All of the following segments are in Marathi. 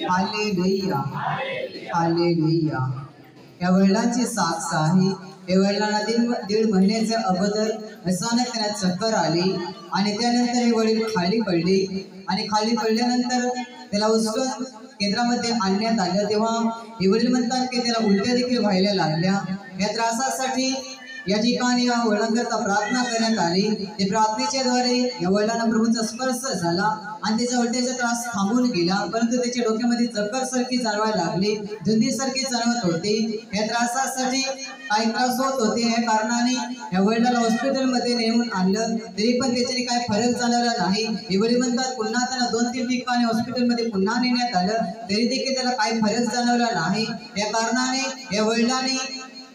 Hallelujah hallelujah. या वडिलांची साक्ष आहे। या वडिलांना दीड महिन्याच्या अगोदर अचानक त्यांना चक्कर आली आणि त्यानंतर हे वडील खाली पडले आणि खाली पडल्यानंतर त्याला उचलून केंद्रामध्ये आणण्यात आलं। तेव्हा हे वडील म्हणतात की त्याला उलट्या देखील व्हायला लागल्या। या त्रासासाठी या ठिकाणी या वडिलांकरता प्रार्थना करण्यात आली। ते प्रार्थनेच्या द्वारे या वडिलांना प्रभूचा स्पर्श झाला आणि त्याचा उलट्याचा त्रास थांबून गेला, परंतु त्याच्या डोक्यामध्ये चक्कर सारखी जाणवायला लागली, धुंदीसारखी जाणवत होती। या त्रासासाठी काही त्रास होत होते। या कारणाने या वडिलांना हॉस्पिटलमध्ये नेऊन आणलं, तरी पण त्याच्याने काही फरक जाणवला नाही। हे वडील म्हणतात पुन्हा त्यांना 2-3 ठिकाणी हॉस्पिटलमध्ये पुन्हा नेण्यात आलं, तरी देखील त्याला काही फरक जाणवला नाही। या कारणाने या वडिलांनी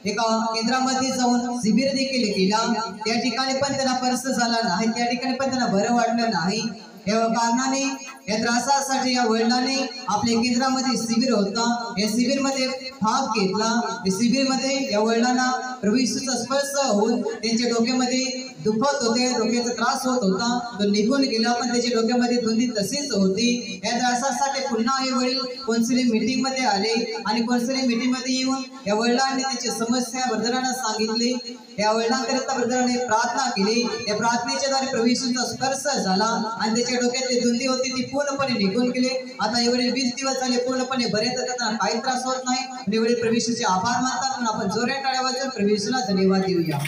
एका केंद्रामध्ये जाऊन शिबिर देखील केला, त्या ठिकाणी पण त्यांना पर्स झाला नाही, त्या ठिकाणी पण त्यांना बरं वाटलं नाही। या कारणाने या त्रासासाठी या वडिलांनी आपल्या केंद्रामध्ये शिबिर होता, या शिबिरमध्ये भाग घेतला। या शिबिरमध्ये या वडिलांना प्रभू येशूचा स्पर्श होऊन त्यांच्या डोक्यामध्ये दुखत होते, डोक्याचा त्रास होत होता, तो निघून गेला, पण त्याच्या डोक्यामध्ये धुंदी तशीच होती। या त्रासासाठी पुन्हा हे वडील काउन्सिलिंग मीटिंग मध्ये आले आणि काउन्सिलिंग मीटिंग मध्ये येऊन या वडिलांनी त्याची समस्या ब्रदरांना सांगितली। या वडिलांकरिता ब्रदरांनी प्रार्थना केली। या प्रार्थनेच्या द्वारे प्रभू येशूचा स्पर्श झाला आणि त्याच्या डोक्यातली धुंदी होती ती पूर्णपणे निघून गेली। आता हे वडील 20 दिवस झाले पूर्णपणे बरे आहेत, त्यांना काही त्रास होत नाही। हे वडील प्रभू येशूचे आभार मानतात। आपण जोरात टाळ्या वाजवून प्रभू येशूला धन्यवाद देऊया।